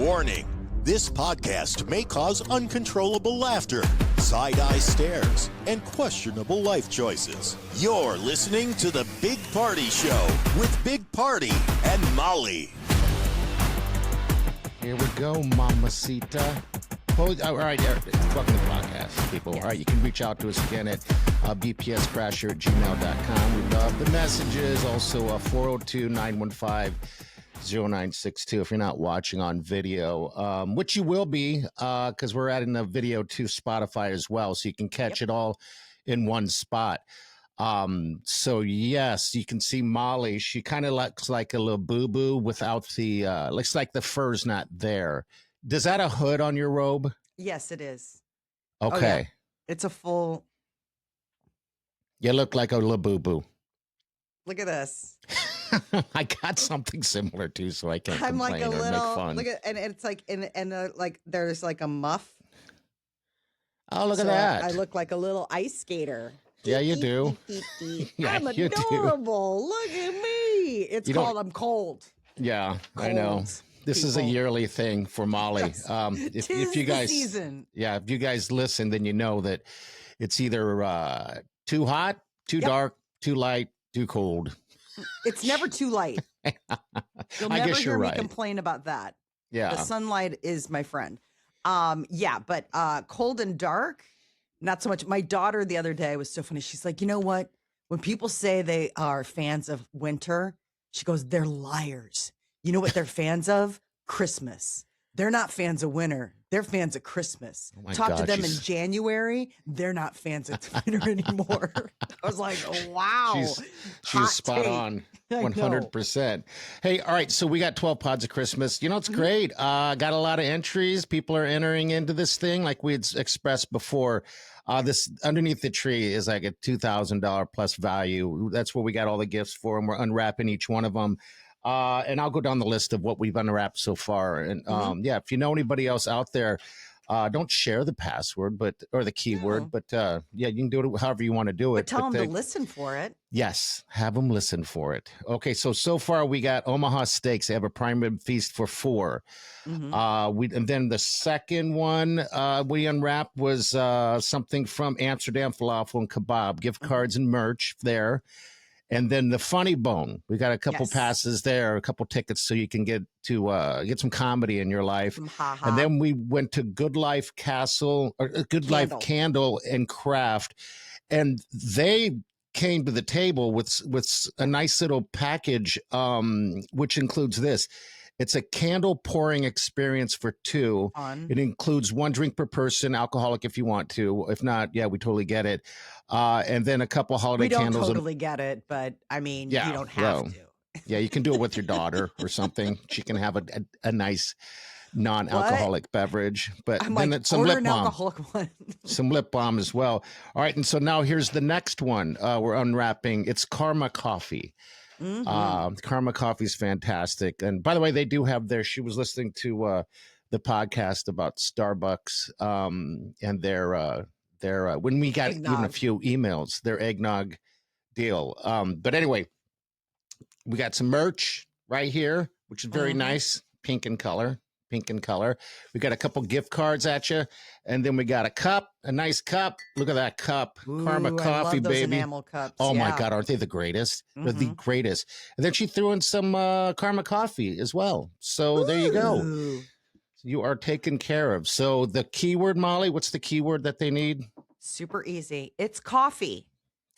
Warning, this podcast may cause uncontrollable laughter, side-eye stares, and questionable life choices. You're listening to The Big Party Show with Big Party and Molly. Here we go, Mamacita. All right, welcome to the podcast, people. Yes. All right, you can reach out to us again at bpscrasher@gmail.com. We love the messages. Also, 402-915-0962 if you're not watching on video, which you will be because we're adding the video to Spotify as well, so you can catch it all in one spot. So yes, you can see Molly. She kind of looks like a Labubu without the, looks like the fur's not there. Does that a hood on your robe? Yes, it is. Okay. Oh, yeah. It's a full. You look like a Labubu. Look at this. I got something similar too, so I can't I'm complain like a or little, make fun. look at, and it's like, like there's like a muff. Oh, look at that. I look like a little ice skater. Yeah, you do. Yeah, I'm adorable. Look at me. It's called I'm cold. Yeah, cold, I know. This is a yearly thing for Molly. Yes. If you guys, season. Yeah, if you guys listen, then you know that it's either too hot, too dark, too light, too cold. It's never too light. You'll never hear me complain about that. Yeah, the sunlight is my friend. But cold and dark, not so much. My daughter the other day was so funny. She's like, you know what? When people say they are fans of winter, she goes, they're liars. You know what they're fans of? Christmas. They're not fans of winter. They're fans of Christmas. Talk to them in January. They're not fans of winter anymore. I was like, oh, wow. She's spot on. 100%. Hey, all right. So we got 12 pods of Christmas. You know, it's great. Got a lot of entries. People are entering into this thing like we had expressed before. This underneath the tree is like a $2,000 plus value. That's where we got all the gifts for, and we're unwrapping each one of them. And I'll go down the list of what we've unwrapped so far. And if you know anybody else out there, don't share the password, or the keyword, but you can do it however you want to do it. But tell them to listen for it. Yes, have them listen for it. Okay, so far we got Omaha steaks. They have a prime rib feast for 4. And then the second one we unwrapped was something from Amsterdam Falafel and Kebab, gift cards and merch there. And then the Funny Bone, we got a couple passes there, a couple tickets so you can get some comedy in your life. And then we went to Good Life Life Candle and Craft, and they came to the table with a nice little package, which includes this. It's a candle pouring experience for 2. It includes 1 drink per person, alcoholic if you want to. If not, we totally get it. And then a couple holiday candles. We don't totally get it, but I mean, you don't have to. Yeah, you can do it with your daughter or something. She can have a nice non-alcoholic beverage. But I'm then like, some order lip an balm. alcoholic one. Some lip balm as well. All right, and so now here's the next one we're unwrapping. It's Karma Coffee. Karma Coffee is fantastic. And by the way, they do have she was listening to the podcast about Starbucks and their when we got eggnog. even a few emails, their eggnog deal. But anyway, we got some merch right here, which is very nice, pink in color. We got a couple gift cards at you, and then we got a nice cup. Look at that cup. Karma Coffee, I love those baby. enamel cups. Oh my God, aren't they the greatest? They're the greatest. And then she threw in some Karma Coffee as well. So there you go. You are taken care of. So the keyword, Molly, what's the keyword that they need? Super easy. It's coffee.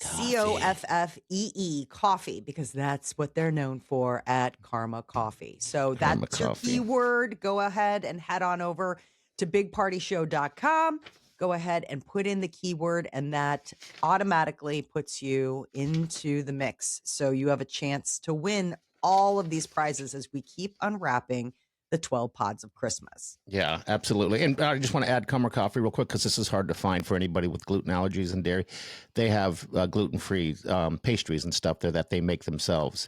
COFFEE, coffee, because that's what they're known for at Karma Coffee. So that's your keyword. Go ahead and head on over to bigpartyshow.com. Go ahead and put in the keyword, and that automatically puts you into the mix. So you have a chance to win all of these prizes as we keep unwrapping the 12 pods of Christmas. Yeah, absolutely. And I just want to add Karma Coffee real quick because this is hard to find for anybody with gluten allergies and dairy. They have gluten-free pastries and stuff there that they make themselves.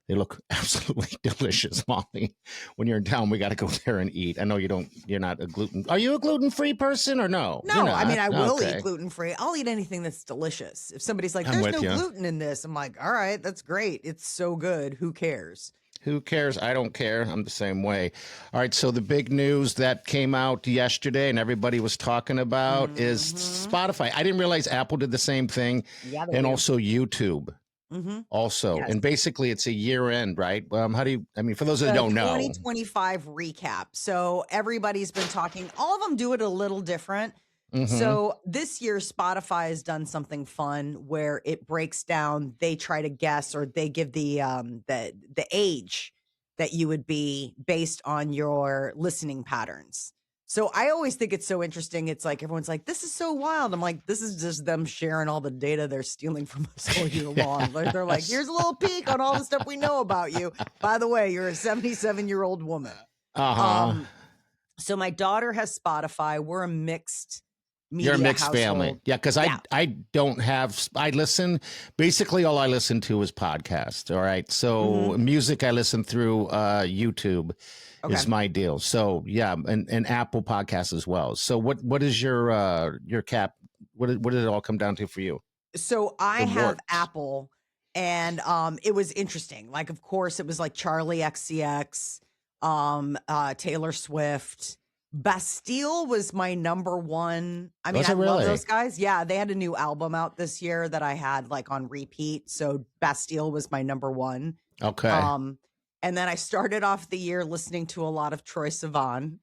They look absolutely delicious, Molly. When you're in town, we got to go there and eat. I know you're not a gluten. Are you a gluten-free person or no? No, I mean, I will eat gluten-free. I'll eat anything that's delicious. If somebody's like, there's no gluten in this, I'm like, all right, that's great. It's so good. Who cares? Who cares? I don't care. I'm the same way. All right. So the big news that came out yesterday and everybody was talking about is Mm-hmm. Spotify. I didn't realize Apple did the same thing, Yeah, they and do. also YouTube. Mm-hmm. Also, Yes. and basically, it's a year end, right? How do you? I mean, for those that The don't know, 2025 recap. So everybody's been talking, all of them do it a little different. mm-hmm. So this year, Spotify has done something fun where it breaks down, they try to guess or they give the age that you would be based on your listening patterns. So I always think it's so interesting. It's like everyone's like, this is so wild. I'm like, this is just them sharing all the data they're stealing from us all year long. Like, they're like, here's a little peek on all the stuff we know about you. By the way, you're a 77-year-old woman. Uh huh. So my daughter has Spotify. We're a mixed You're a media mixed family, household. yeah. Because Yeah. I don't have. I listen. Basically, all I listen to is podcasts. All right. So music I listen through YouTube Okay. is my deal. So yeah, and Apple Podcasts as well. So what is your cap? What did it all come down to for you? So I The have warts. Apple, and it was interesting. Like, of course, it was like Charlie XCX, Taylor Swift. Bastille was my number one. I mean, Was I it love really? those guys. Yeah, they had a new album out this year that I had like on repeat. So Bastille was my number one. Okay. And then I started off the year listening to a lot of Troye Sivan.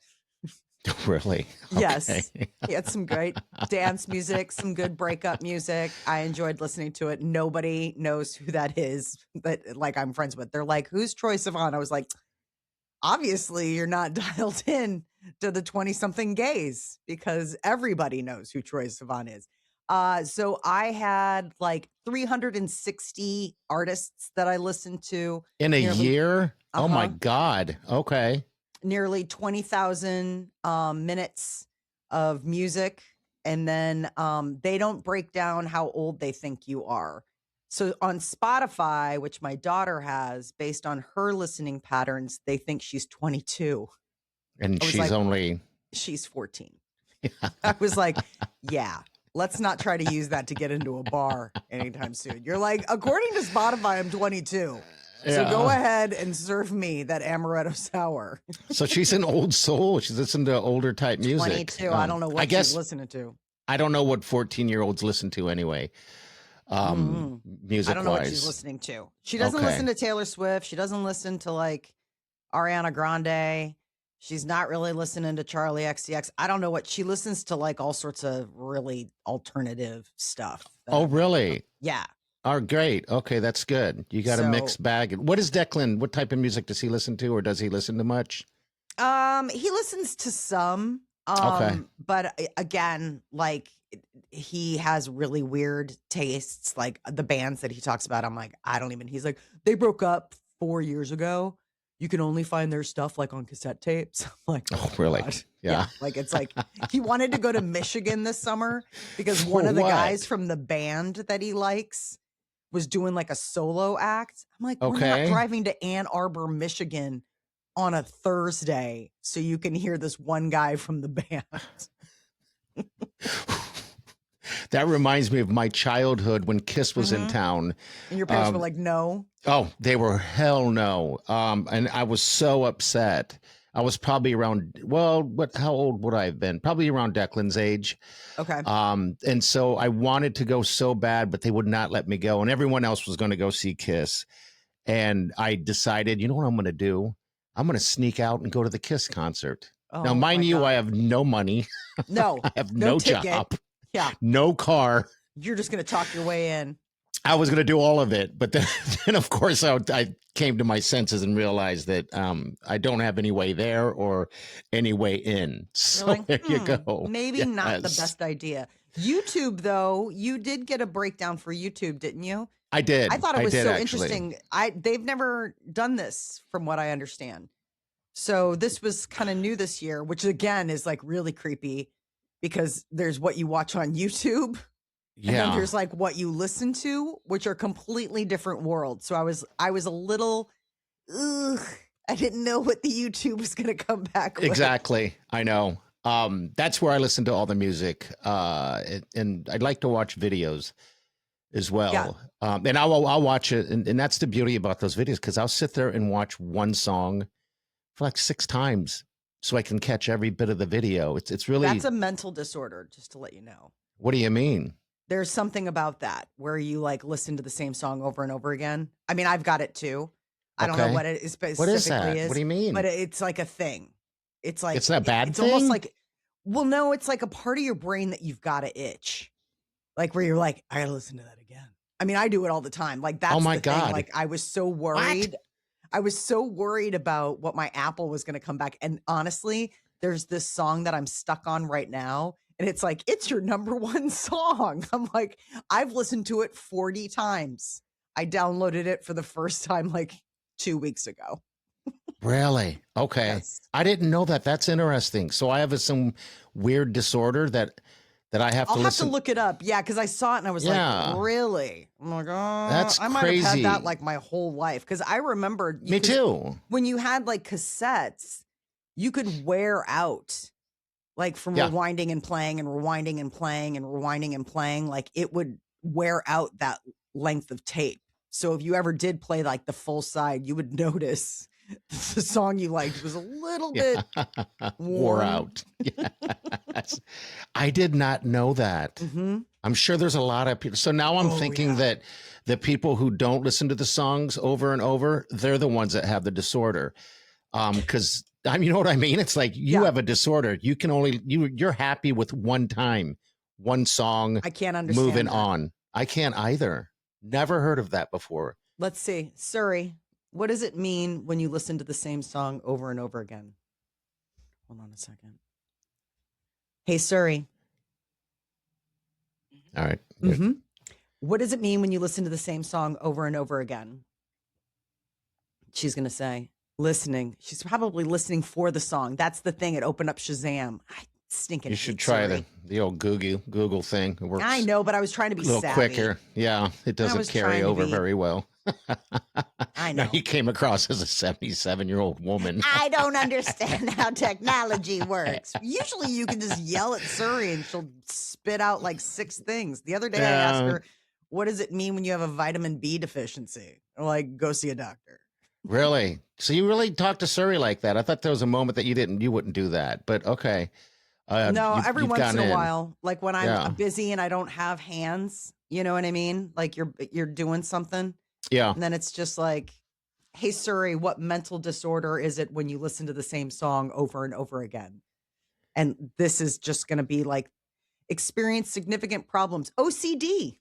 Really? Yes. Okay. He had some great dance music, some good breakup music. I enjoyed listening to it. Nobody knows who that is, but like I'm friends with. They're like, who's Troye Sivan? I was like, obviously you're not dialed in to the 20-something gays because everybody knows who Troye Sivan is. So I had like 360 artists that I listened to In a nearly, year? Oh my uh-huh, God. Okay. nearly 20,000 minutes of music. And then they don't break down how old they think you are. So on Spotify, which my daughter has, based on her listening patterns, they think she's 22. And I was she's like, only she's 14. I was like, yeah, let's not try to use that to get into a bar anytime soon. You're like, according to Spotify, I'm 22. So go yeah. ahead and serve me that amaretto sour. So she's an old soul. She's listening to older type music. 22. I don't know what I guess she's listening to. I don't know what 14-year-olds listen to anyway. Mhm. Music I don't know what she's wise. listening to. She doesn't Okay. listen to Taylor Swift. She doesn't listen to like Ariana Grande. She's not really listening to Charlie XCX. I don't know what she listens to, like all sorts of really alternative stuff. that Oh, I'm not- really? Yeah. Oh, great. Okay, that's good. You got a So- mixed bag. What is Declan? What type of music does he listen to, or does he listen to much? He listens to some. Okay. But again, like he has really weird tastes. Like the bands that he talks about, I'm like, I don't even. He's like, they broke up 4 years ago. You can only find their stuff like on cassette tapes. I'm like, Oh, really? God. Yeah. Like it's like he wanted to go to Michigan this summer because one of the what? guys from the band that he likes was doing like a solo act. I'm like, we're not Okay. driving to Ann Arbor, Michigan on a Thursday so you can hear this one guy from the band. That reminds me of my childhood when Kiss was in Mhm. town. And your parents were like, no. Oh, they were hell no. And I was so upset. I was probably around, well, how old would I have been? Probably around Declan's age. Okay. And so I wanted to go so bad, but they would not let me go. And everyone else was going to go see Kiss. And I decided, you know what I'm going to do? I'm going to sneak out and go to the Kiss concert. Now, Oh, mind my you, God. I have no money. No. I have No no ticket. job, Yeah. no car. You're just going to talk your way in. I was going to do all of it, but then of course, I came to my senses and realized that I don't have any way there or any way in. So You're like, there you go. Maybe not the Yes. best idea. YouTube, though, you did get a breakdown for YouTube, didn't you? I did. I thought it was did, so actually. interesting. They've never done this, from what I understand. So this was kind of new this year, which again is like really creepy because there's what you watch on YouTube. And then Yeah. there's like what you listen to, which are completely different worlds. So I was a little, ugh, I didn't know what the YouTube was going to come back with. Exactly. I know. That's where I listen to all the music. And I'd like to watch videos. as Yeah. well. And I'll watch it, and that's the beauty about those videos, because I'll sit there and watch one song for like 6 times so I can catch every bit of the video. It's really. That's a mental disorder, just to let you know. What do you mean? There's something about that where you like listen to the same song over and over again. I mean, I've got it too. I don't know Okay. what it is What is specifically that? What do you mean? but it's like a thing. It's like It's not a bad it's almost thing? like, well, no, it's like a part of your brain that you've got to itch, like where you're like, I gotta listen to that again. I mean, I do it all the time. Like that's my the thing. God. Like I was so worried. I was so worried about what my Apple was going to come back. And honestly, there's this song that I'm stuck on right now. And it's like, it's your number one song. I'm like, I've listened to it 40 times. I downloaded it for the first time like 2 weeks ago. Really? Okay. Yes. I didn't know that. That's interesting. So I have some weird disorder that I have to I'll have listen. to look it up. Yeah, because I saw it and I was Yeah. like, really? I'm like, oh, That's I might have had crazy. that like my whole life. Because I remembered. Me too. When you had like cassettes, you could wear out like from Yeah. rewinding and playing and rewinding and playing and rewinding and playing. Like it would wear out that length of tape. So if you ever did play like the full side, you would notice the song you liked was a little bit Wore worn. out. Yes. I did not know that. Mhm. I'm sure there's a lot of people. So now I'm thinking that the people who don't listen to the songs over and over, they're the ones that have the disorder. Because you know what I mean? It's like you have a disorder. You can only you're happy with one time, one song, I can't understand moving that. on. I can't either. Never heard of that before. Let's see. Surrey, what does it mean when you listen to the same song over and over again? Hold on a second. Hey, Surrey. All right. Mm-hmm. What does it mean when you listen to the same song over and over again? She's going to say, listening. She's probably listening for the song. That's the thing. It opened up Shazam. I stinking You should hate try Surrey. the old Google thing. It works I know, but I was trying to be a little savvy. quicker. Yeah, it doesn't was carry trying to over be- very well. I Now know. you came across as a 77-year-old woman. I don't understand how technology works. Usually you can just yell at Surrey and she'll spit out like 6 things. The other day I asked her, what does it mean when you have a vitamin B deficiency? I'm like, go see a doctor. Really? So you really talked to Surrey like that? I thought there was a moment that you wouldn't do that, but okay. No, every you've once gone in a while, like when I'm Yeah. busy and I don't have hands, you know what I mean? Like you're doing something. Yeah. And then it's just like, hey, Surrey, what mental disorder is it when you listen to the same song over and over again? And this is just going to be like, experience significant problems. OCD.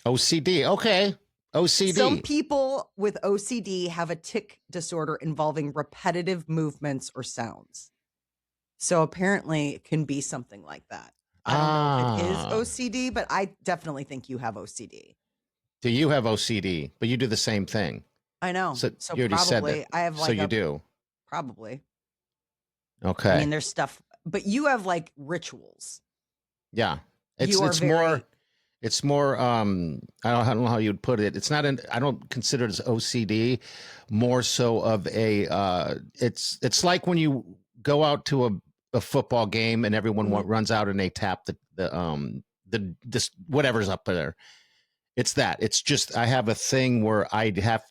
OCD. Okay. OCD. Some people with OCD have a tic disorder involving repetitive movements or sounds. So apparently it can be something like that. I don't know if it is OCD, but I definitely think you have OCD. Do you have OCD? But you do the same thing. I know. So So you already said probably that. I have like So you do. probably. Okay. I mean, there's stuff, but you have like rituals. Yeah. You are It's more I don't know how you'd put it. It's not I don't consider it as OCD, more so of a it's like when you go out to a football game and everyone runs out and they tap the whatever's up there. It's that. It's just I have a thing where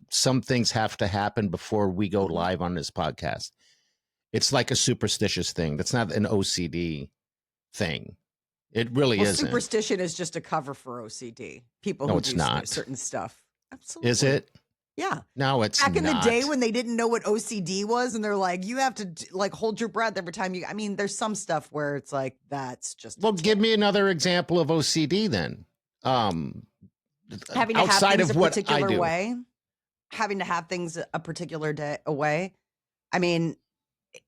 some things have to happen before we go live on this podcast. It's like a superstitious thing. That's not an OCD thing. It really isn't. Superstition is just a cover for OCD. People who it's do not. certain stuff. Absolutely. Is it? Yeah. No, it's Back in the not. day when they didn't know what OCD was and they're like, you have to like hold your breath every time I mean, there's some stuff where it's like, that's just. Well, give me another example of OCD then. Having to outside have things of a what I particular do. way. Having to have things a particular way. I mean,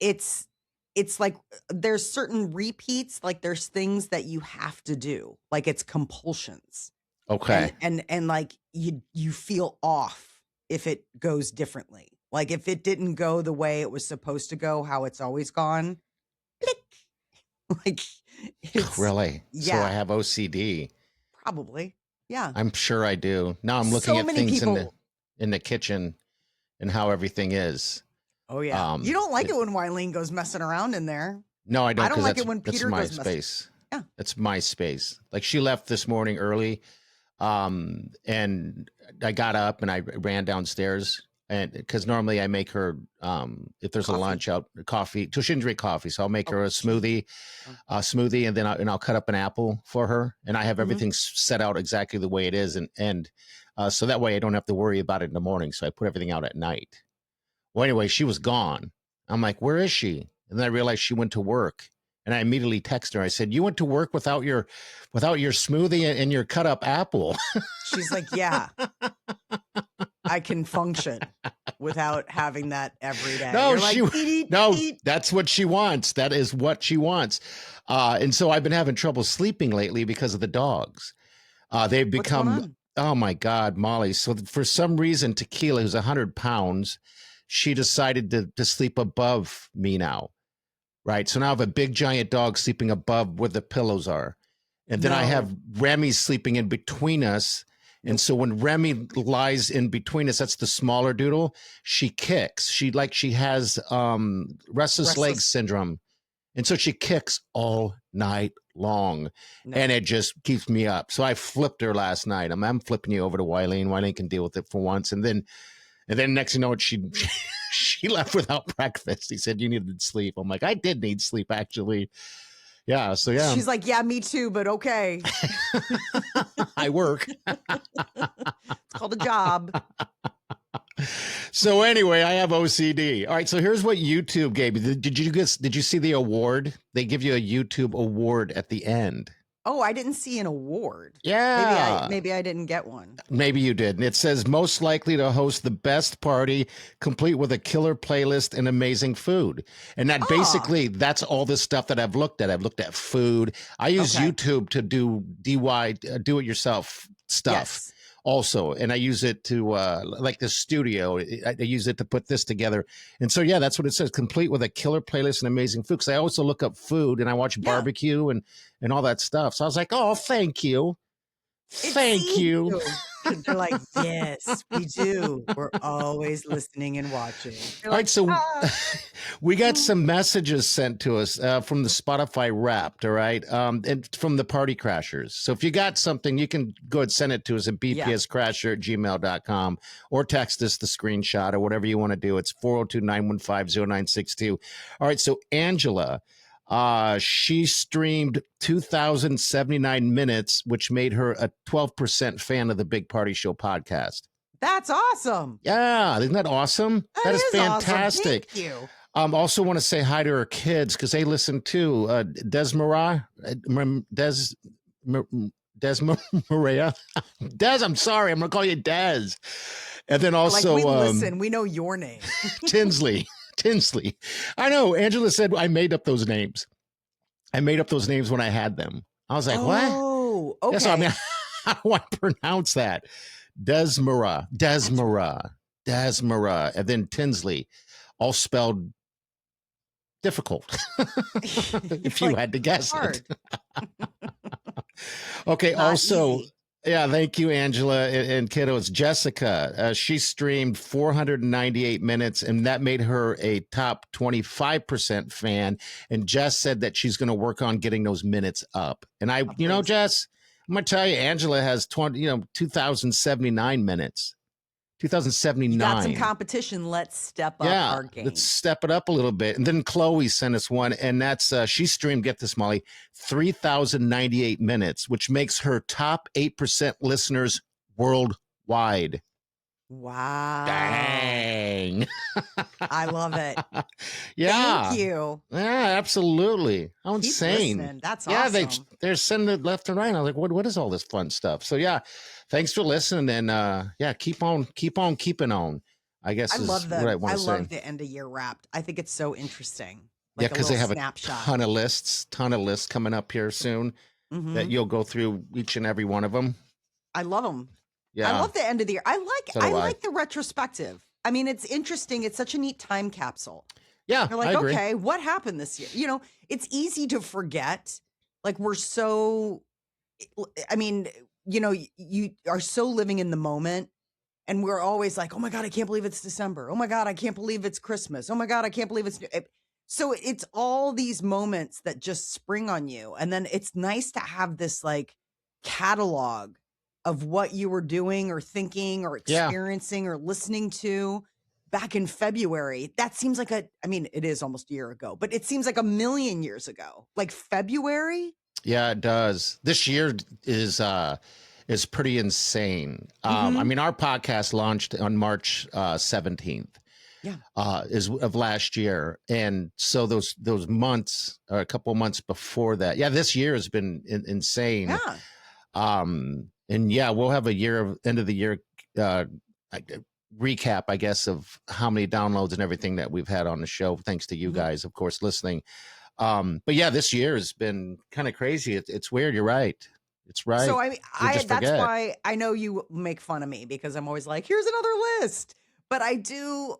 it's like there's certain repeats, like there's things that you have to do, like it's compulsions. Okay. And like you feel off if it goes differently. Like if it didn't go the way it was supposed to go, how it's always gone. Click. Like it's Really? Yeah. So I have OCD. Probably. Yeah. I'm sure I do. Now I'm looking So at many things people- in the kitchen and how everything is. Oh yeah. You don't like it when Wileen goes messing around in there. No, I don't. I don't 'cause like that's- it when that's Peter my goes messing. space. Yeah. That's my space. Like she left this morning early. And I got up and I ran downstairs, and because normally I make her, if there's a Coffee. lunch out, coffee. So she didn't drink coffee, so I'll make her a she- smoothie, and then I'll cut up an apple for her, and I have Mhm. everything set out exactly the way it is, and so that way I don't have to worry about it in the morning. So I put everything out at night. Well, anyway, she was gone. I'm like, where is she? And then I realized she went to work. And I immediately texted her. I said, "You went to work without your smoothie and your cut up apple." She's like, yeah, I can function without having that every day. No, You're like, eat, eat. that's what she wants. That is what she wants. And so I've been having trouble sleeping lately because of the dogs. They've What's going become, on? oh my God, Molly. So for some reason, Tequila, who's 100 pounds, she decided to sleep above me now. Right. So now I have a big giant dog sleeping above where the pillows are. And then I No. have Remy sleeping in between us. And so when Remy lies in between us, that's the smaller doodle, she kicks. She has restless leg syndrome. And so she kicks all night long. No. And it just keeps me up. So I flipped her last night. I'm flipping you over to Wileen. Wileen can deal with it for once. And then next you know what, she left without breakfast. He said, "You needed sleep." I'm like, I did need sleep, actually. Yeah. So yeah. She's like, yeah, me too, but okay. I work. It's called a job. So anyway, I have OCD. All right. So here's what YouTube gave me. Did you see the award? They give you a YouTube award at the end. Oh, I didn't see an award. Yeah. Maybe I didn't get one. Maybe you did. And it says most likely to host the best party, complete with a killer playlist and amazing food. And that basically, that's all the stuff that I've looked at. I've looked at food. I use YouTube to do do it yourself stuff. Also, and I use it to like the studio. I use it to put this together, and so yeah, that's what it says. Complete with a killer playlist and amazing food. Because I also look up food and I watch barbecue and all that stuff. So I was like, oh, thank you, thank you. They're like, yes, we do. We're always listening and watching. All right, so we got some messages sent to us from the Spotify Wrapped, all right, and from the Party Crashers. So if you got something, you can go ahead and send it to us at bpscrasher@gmail.com or text us the screenshot or whatever you want to do. It's 402-915-0962. All right, so Angela, she streamed 2,079 minutes, which made her a 12% fan of the Big Party Show podcast. That's awesome. Yeah, isn't that awesome? That is fantastic. Awesome. Thank you. Also want to say hi to her kids because they listen too. Desmaria, Des. I'm sorry, I'm gonna call you Des. And then also, like, we listen. We know your name, Tinsley. I know. Angela said I made up those names. I made up those names when I had them. I was like, what? Oh, okay. Yeah, so, I mean, how do I pronounce that? Desmara, and then Tinsley, all spelled difficult. If you had to guess it. Okay. Not also, easy. Yeah, thank you, Angela and kiddos. Jessica, she streamed 498 minutes, and that made her a top 25% fan. And Jess said that she's going to work on getting those minutes up. And Jess, I'm going to tell you, Angela has 2,079 minutes. 2079. You got some competition. Let's step up our game. Let's step it up a little bit. And then Chloe sent us one, and that's she streamed, get this, Molly, 3,098 minutes, which makes her top 8% listeners worldwide. Wow. Dang. I love it. Yeah. Thank you. Yeah, absolutely. How insane. Listening. That's awesome. Yeah, they're sending it left and right. I was like, what is all this fun stuff? So yeah, thanks for listening, and keep on keeping on. I guess I love what I want to say. I love the end of year wrapped. I think it's so interesting. Like because they have a ton of lists coming up here soon that you'll go through each and every one of them. I love them. Yeah. I love the end of the year. I like the retrospective. I mean, it's interesting. It's such a neat time capsule. Yeah. You're like, okay, what happened this year? You know, it's easy to forget. Like you are so living in the moment, and we're always like, oh my God, I can't believe it's December. Oh my God, I can't believe it's Christmas. Oh my God, I can't believe it's. So it's all these moments that just spring on you. And then it's nice to have this like catalog of what you were doing or thinking or Yeah. experiencing or listening to back in February. That seems like it is almost a year ago, but it seems like a million years ago. Like February? Yeah, it does. This year is pretty insane. I Mm-hmm. mean, our podcast launched on March 17th. Yeah. Is of last year, and so those months, or a couple months before that, yeah, this year has been insane. Yeah. And yeah, we'll have a year of end of the year uh, I- recap, I guess, of how many downloads and everything that we've had on the show, thanks to you Mm-hmm. guys, of course, listening. But yeah, this year has been kind of crazy. It's weird. You're right. It's right. So I mean, We just that's forget. why I know you make fun of me because I'm always like, here's another list. But I do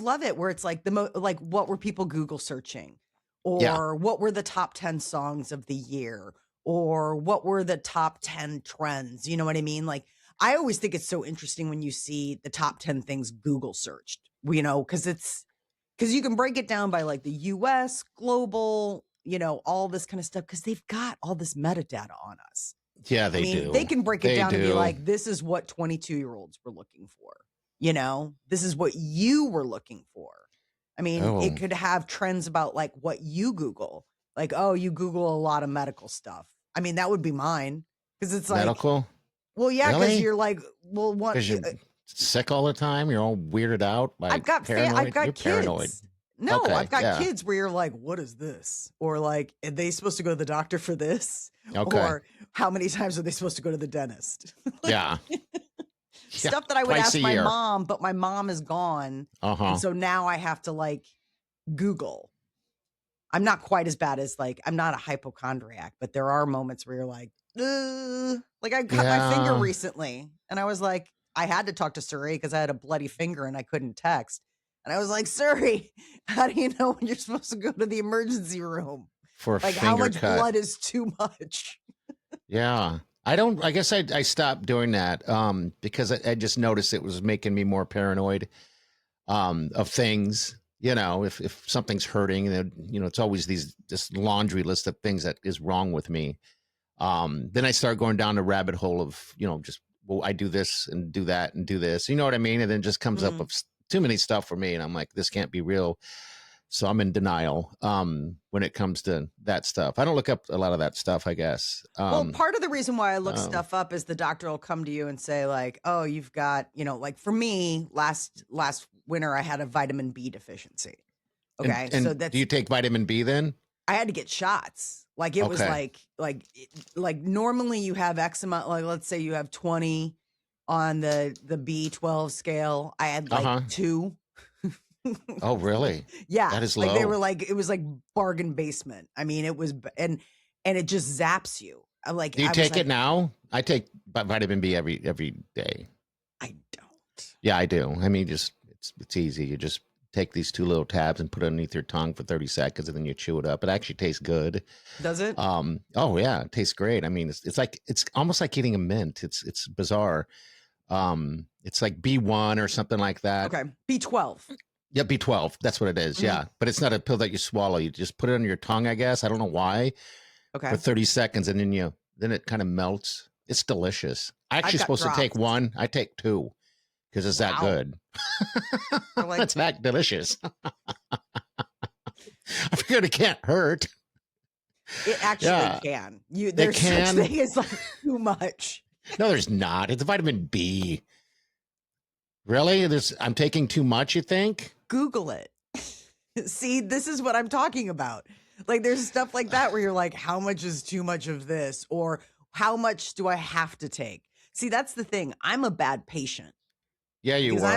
love it where it's like like what were people Google searching, Yeah. or what were the top 10 songs of the year, or what were the top 10 trends? You know what I mean? Like I always think it's so interesting when you see the top 10 things Google searched, you know, because you can break it down by like the US, global, you know, all this kind of stuff because they've got all this metadata on us. Yeah, I they mean, do. they can break it They down and be do. like, this is what 22-year-olds were looking for. You know, this is what you were looking for. I mean, Oh. it could have trends about like what you Google. Like, oh, you Google a lot of medical stuff. I mean, that would be mine. Because it's like, Medical? well, yeah, because Really? you're like, well, what? Because you're sick all the time. You're all weirded out by paranoid. I've got You're kids. paranoid. No, Okay, I've got yeah. kids where you're like, what is this? Or like, are they supposed to go to the doctor for this? Okay. Or how many times are they supposed to go to the dentist? Yeah. Stuff that I would twice ask a my year. mom, but my mom is gone. Uh-huh. And so now I have to like Google. I'm not quite as bad as like, I'm not a hypochondriac, but there are moments where you're like, ugh. Like I cut my finger Yeah. recently and I was like, I had to talk to Suri because I had a bloody finger and I couldn't text. And I was like, Suri, how do you know when you're supposed to go to the emergency room? For a Like finger how much cut. blood is too much? Yeah. I guess I stopped doing that because I just noticed it was making me more paranoid of things. You know, if something's hurting, then you know, it's always this laundry list of things that is wrong with me. Then I start going down the rabbit hole of, you know, just, well, I do this and do that and do this. You know what I mean? And then it just comes up with too many stuff for me. And I'm like, this can't be real. So I'm in denial when it comes to that stuff. I don't look up a lot of that stuff, I guess. Well, part of the reason why I look stuff up is the doctor will come to you and say like, oh, you've got, you know, like for me last winter, I had a vitamin B deficiency. Okay. And so that's, do you take vitamin B then? I had to get shots. Like it was Okay. like normally you have X amount, like let's say you have 20 on the B12 scale. I had like 2. Oh, really? Yeah. That is like they low. were like, it was like bargain basement. I mean, it was, and it just zaps you. Like, Do you I was take like, it now? I take vitamin B every day. I don't. Yeah, I do. I mean, just it's easy. You just take these 2 little tabs and put it underneath your tongue for 30 seconds, and then you chew it up. It actually tastes good. Does it? Oh yeah, it tastes great. I mean, it's almost like eating a mint. It's bizarre. It's like B1 or something like that. Okay. B12. Yeah, B12. That's what it is. Yeah, but it's not a pill that you swallow. You just put it under your tongue, I guess. I don't know why. Okay. For 30 seconds, and then it kind of melts. It's delicious. I actually got supposed to take drops. 1. I take 2 because it's that Wow. good. They're like- It's that delicious. I figured it can't hurt. It actually can. There's can. such thing as like too much. No, there's not. It's vitamin B. Really? I'm taking too much, you think? Google it. See, this is what I'm talking about. Like there's stuff like that where you're like, how much is too much of this? Or how much do I have to take? See, that's the thing. I'm a bad patient. Yeah, you Because are.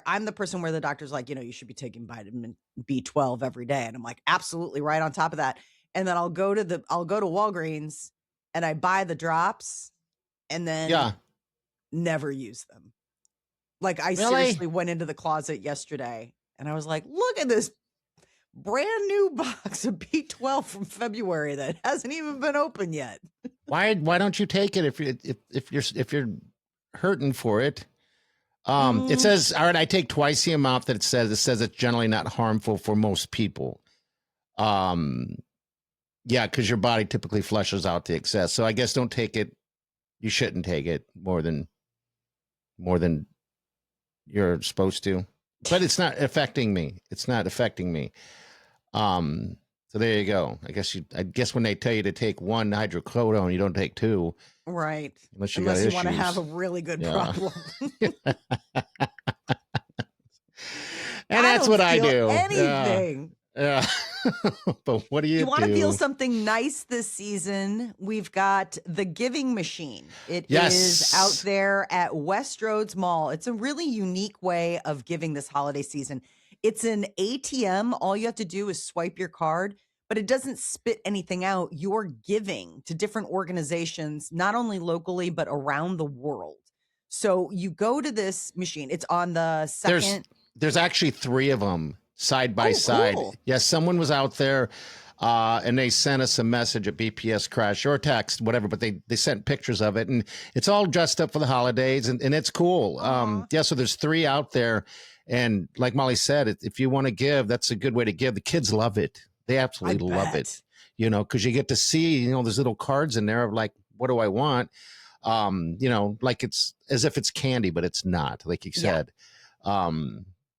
I'm the person where the doctor's like, you know, you should be taking vitamin B12 every day. And I'm like, absolutely right on top of that. And then I'll go to Walgreens and I buy the drops and then never use them. Like I seriously went into the closet yesterday and I was like, look at this brand new box of B12 from February that hasn't even been open yet. Why don't you take it if you're hurting for it? It says, all right, I take twice the amount that it says. It says it's generally not harmful for most people. Yeah, because your body typically flushes out the excess. So I guess don't take it you shouldn't take it more than you're supposed to. But it's not affecting me. It's not affecting me. So there you go. I guess when they tell you to take one hydrocodone, you don't take two. Right. Unless you Unless got you want to have a issues. really good Yeah. problem. And I that's don't what I feel do. anything. Yeah. But what do you You want to feel do? something nice this season? We've got the Giving Machine. It is Yes. out there at Westroads Mall. It's a really unique way of giving this holiday season. It's an ATM. All you have to do is swipe your card, but it doesn't spit anything out. You're giving to different organizations, not only locally, but around the world. So you go to this machine. It's on the second. There's actually three of them side by Oh, side. cool. Yes, someone was out there and they sent us a message at BPS Crash or text, whatever, but they sent pictures of it and it's all dressed up for the holidays and it's cool. Yeah, so there's three out there. And like Molly said, if you want to give, that's a good way to give. The kids love it. They absolutely love it, because you get to see, there's little cards in there of like, what do I want? Like it's as if it's candy, but it's not, like you said.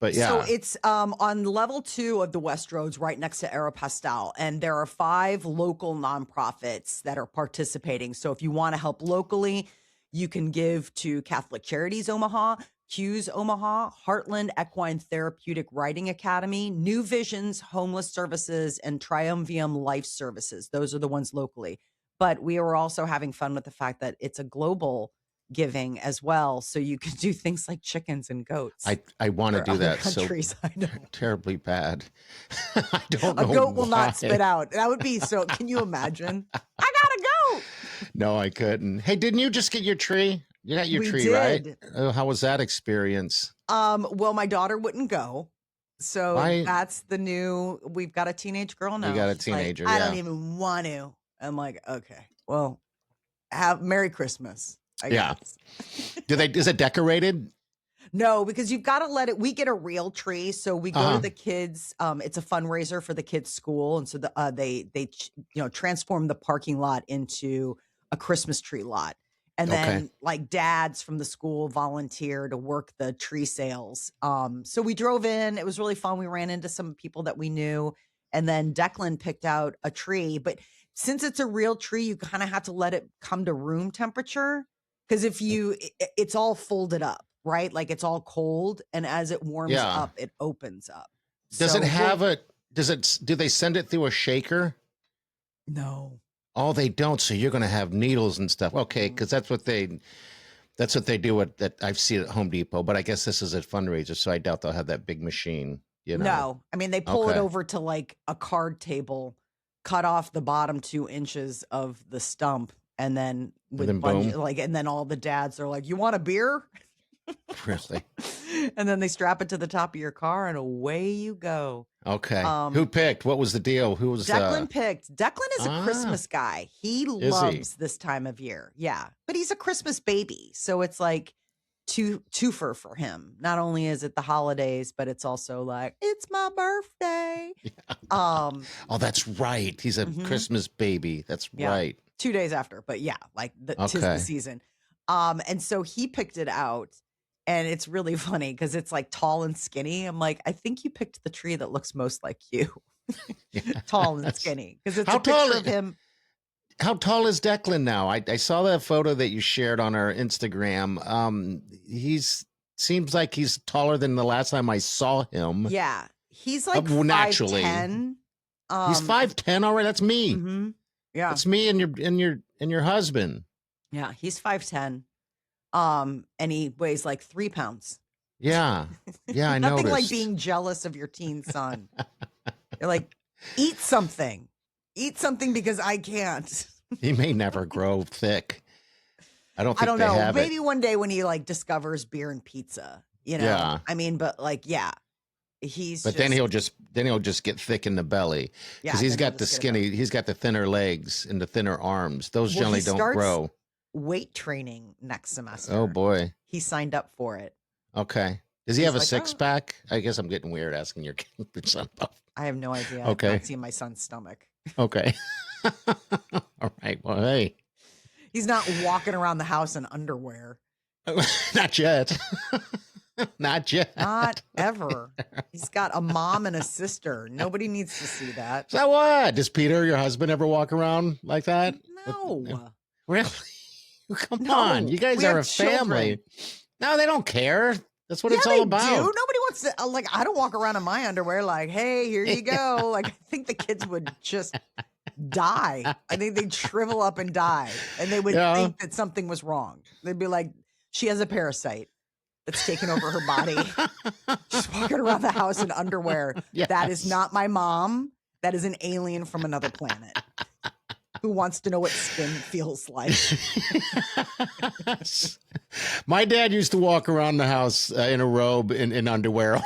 But yeah. So it's on level 2 of the Westroads, right next to Aeropostale, and there are 5 local nonprofits that are participating. So if you want to help locally, you can give to Catholic Charities Omaha, Hughes Omaha, Heartland Equine Therapeutic Riding Academy, New Visions Homeless Services, and Triumvium Life Services. Those are the ones locally. But we were also having fun with the fact that it's a global giving as well, so you can do things like chickens and goats. I want to do that countries, so I know. terribly bad. I don't know. A goat will why. not spit out. That would be so. Can you imagine? I got a goat. No, I couldn't. Hey, didn't you just get your tree? You got your We tree, did. right? Oh, how was that experience? Well, my daughter wouldn't go. So Why? that's the new. We've got a teenage girl now. You got a She's like, teenager, I don't yeah. even want to. I'm like, okay, well, have Merry Christmas. I Yeah. guess. Is it decorated? No, because you've got to let it. We get a real tree, so we go to the kids. It's a fundraiser for the kids' school, and so they transform the parking lot into a Christmas tree lot, and then like dads from the school volunteer to work the tree sales. So we drove in. It was really fun. We ran into some people that we knew, and then Declan picked out a tree. But since it's a real tree, you kind of have to let it come to room temperature. Because if it's all folded up, right? Like it's all cold. And as it warms up, it opens up. Does it have do they send it through a shaker? No. Oh, they don't. So you're going to have needles and stuff. Okay. Cause that's what they do that I've seen at Home Depot, but I guess this is a fundraiser. So I doubt they'll have that big machine, No, I mean, they pull it over to like a card table, cut off the bottom 2 inches of the stump. And then and then all the dads are like, you want a beer? Really? And then they strap it to the top of your car and away you go. Okay. Who picked? What was the deal? Who was Declan picked. Declan is a Christmas guy. He loves this time of year. Yeah. But he's a Christmas baby. So it's like twofer for him. Not only is it the holidays, but it's also like, it's my birthday. Yeah. Oh, that's right. He's a Christmas baby. That's right. 2 days after, but yeah, like tis the season. And so he picked it out, and it's really funny because it's like tall and skinny. I'm like, I think you picked the tree that looks most like you, tall and skinny, because it's a picture of him. How tall is Declan now? I saw that photo that you shared on our Instagram. Seems like he's taller than the last time I saw him. Yeah, he's like naturally 5'10". He's 5'10". All right, that's me. Mm-hmm. Yeah, it's me and your husband. Yeah, he's 5'10", and he weighs like 3 pounds. Yeah, yeah, I Nothing noticed. like being jealous of your teen son. You're like, eat something because I can't. He may never grow thick. I don't know. Have Maybe one day when he like discovers beer and pizza, Yeah. I mean, but like, yeah. Then he'll just get thick in the belly because he's got the thinner legs and the thinner arms. Those generally don't grow. Weight training next semester. Oh boy, he signed up for it. Okay, does he have a six-pack? I guess I'm getting weird asking your son. I have no idea. Okay, I've not seen my son's stomach. Okay, all right. Well, hey, He's not walking around the house in underwear. Not yet. Not yet. Not ever. He's got a mom and a sister. Nobody needs to see that. So what? Does Peter, your husband, ever walk around like that? No. Really? Come No. on. You guys We are have a family. children. No, they don't care. That's what Yeah, it's all they about. do. Nobody wants to, I don't walk around in my underwear like, hey, here you go. Like, I think the kids would just die. I think they'd shrivel up and die. And they would think that something was wrong. They'd be like, she has a parasite that's taken over her body. She's walking around the house in underwear. Yes. That is not my mom. That is an alien from another planet who wants to know what skin feels like. My dad used to walk around the house in a robe in underwear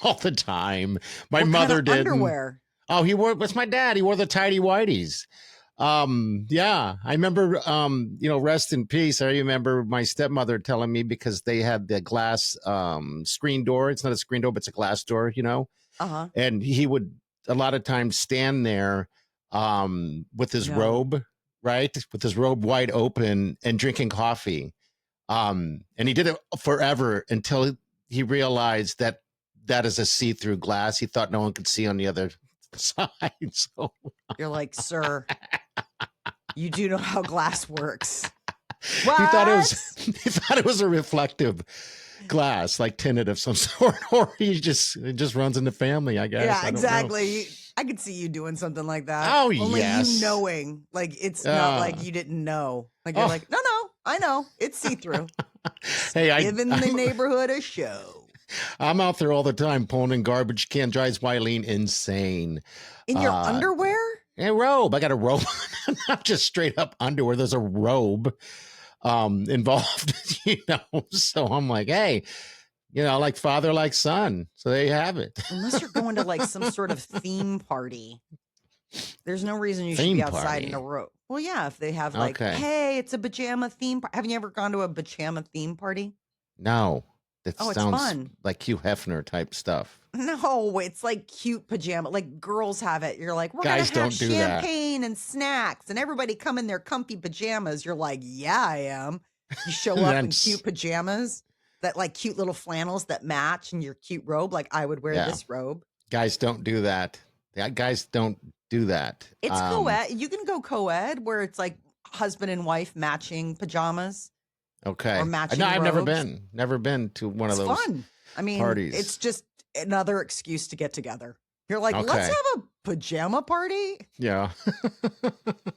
all the time. My What mother kind of did. underwear? Oh, what's my dad? He wore the tidy whities. Yeah, I remember, rest in peace. I remember my stepmother telling me because they had the glass, screen door. It's not a screen door, but it's a glass door, Uh-huh. and he would a lot of times stand there, with his robe, right? With his robe wide open and drinking coffee. And he did it forever until he realized that is a see-through glass. He thought no one could see on the other side. So You're like, sir, you do know how glass works. he thought it was a reflective glass, like tinted of some sort, or it just runs in the family, I guess. Yeah, I don't know. exactly. I could see you doing something like that. Oh, Only yes. you knowing. Like, it's not like you didn't know. Like, you're like, no, I know. It's see-through. Hey, Giving the neighborhood a show. I'm out there all the time pulling in garbage can, drives Wileen insane. In your underwear? A robe. I got a robe. Not just straight up underwear. There's a robe involved, So I'm like, hey, like father, like son. So there you have it. Unless you're going to like some sort of theme party. There's no reason you should Theme be outside party? in a robe. Well, yeah, if they have like, Okay. hey, it's a pajama theme. Haven't you ever gone to a pajama theme party? No. That Oh, it's sounds fun. like Hugh Hefner type stuff. No, it's like cute pajama. Like girls have it. You're like, we're Guys gonna have don't do that. champagne and snacks, and everybody come in their comfy pajamas. You're like, yeah, I am. You show up in That's- cute pajamas, that like cute little flannels that match, and your cute robe. Like I would wear Yeah. this robe. Guys don't do that. Guys don't do that. It's co-ed. You can go co-ed where it's like husband and wife matching pajamas. Okay. Or matching No, I've robes. never been to one It's of those fun. I mean, parties. it's just another excuse to get together. You're like, let's Okay. have a pajama party. Yeah.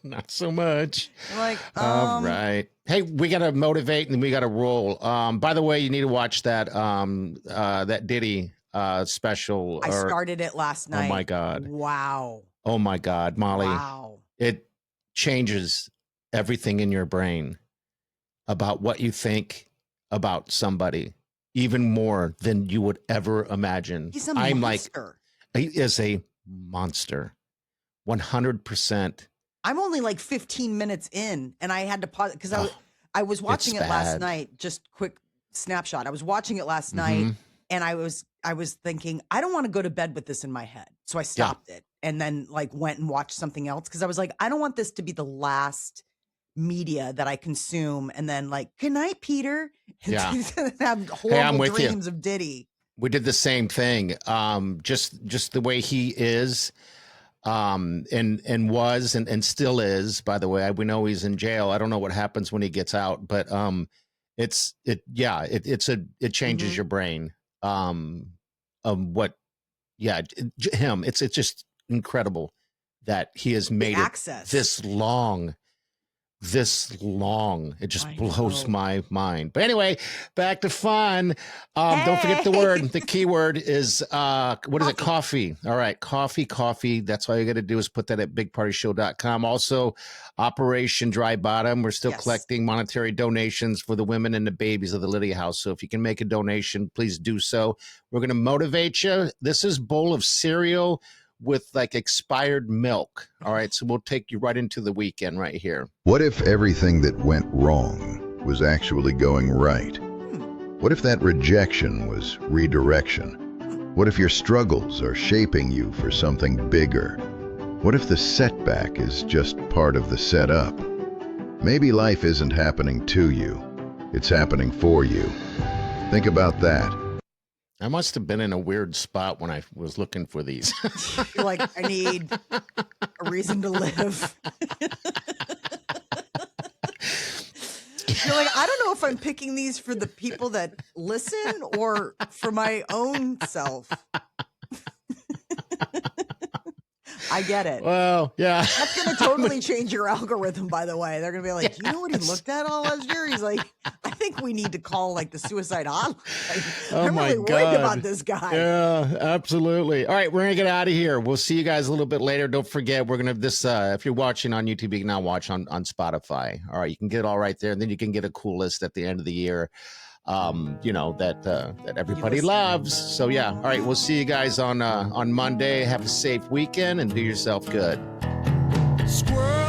Not so much. You're like, All right. Hey, we got to motivate and we got to roll. By the way, you need to watch that that Diddy special. I started it last night. Oh my God. Wow. Oh my God, Molly. Wow. It changes everything in your brain about what you think about somebody, even more than you would ever imagine. He's a I'm monster. He is a monster. 100%. I'm only like 15 minutes in, and I had to pause because I was watching it last bad. night. Just quick snapshot. I was watching it last night, and I was thinking, I don't want to go to bed with this in my head. So I stopped it and then like went and watched something else because I was like, I don't want this to be the last media that I consume. And then like, good night, Peter. Yeah. Have horrible I'm with you. dreams of Diddy. We did the same thing. Just the way he is, and was and still is. By the way, we know he's in jail. I don't know what happens when he gets out, but it changes your brain. It's just incredible that he has made access. it this long. It just blows my mind. But anyway, back to fun. Don't forget the key word is what is it? Coffee. All right, coffee. That's all you got to do is put that at bigpartyshow.com. Also, Operation Dry Bottom. We're still collecting monetary donations for the women and the babies of the Lydia House. So if you can make a donation, please do so. We're going to motivate you. This is bowl of cereal with like expired milk. All right, so we'll take you right into the weekend right here. What if everything that went wrong was actually going right? What if that rejection was redirection? What if your struggles are shaping you for something bigger? What if the setback is just part of the setup? Maybe life isn't happening to you, it's happening for you. Think about that. I must have been in a weird spot when I was looking for these. You're like, I need a reason to live. You're like, I don't know if I'm picking these for the people that listen or for my own self. I get it. Well, yeah. That's going to totally change your algorithm, by the way. They're going to be like, you know what he looked at all last year? He's like, I think we need to call like the suicide hotline. Oh I'm my really God. worried about this guy. Yeah, absolutely. All right, we're gonna get out of here. We'll see you guys a little bit later. Don't forget, we're gonna have this. If you're watching on YouTube, you can now watch on Spotify. All right, you can get it all right there, and then you can get a cool list at the end of the year. That everybody loves. So yeah. All right, we'll see you guys on Monday. Have a safe weekend and do yourself good. Squirrel!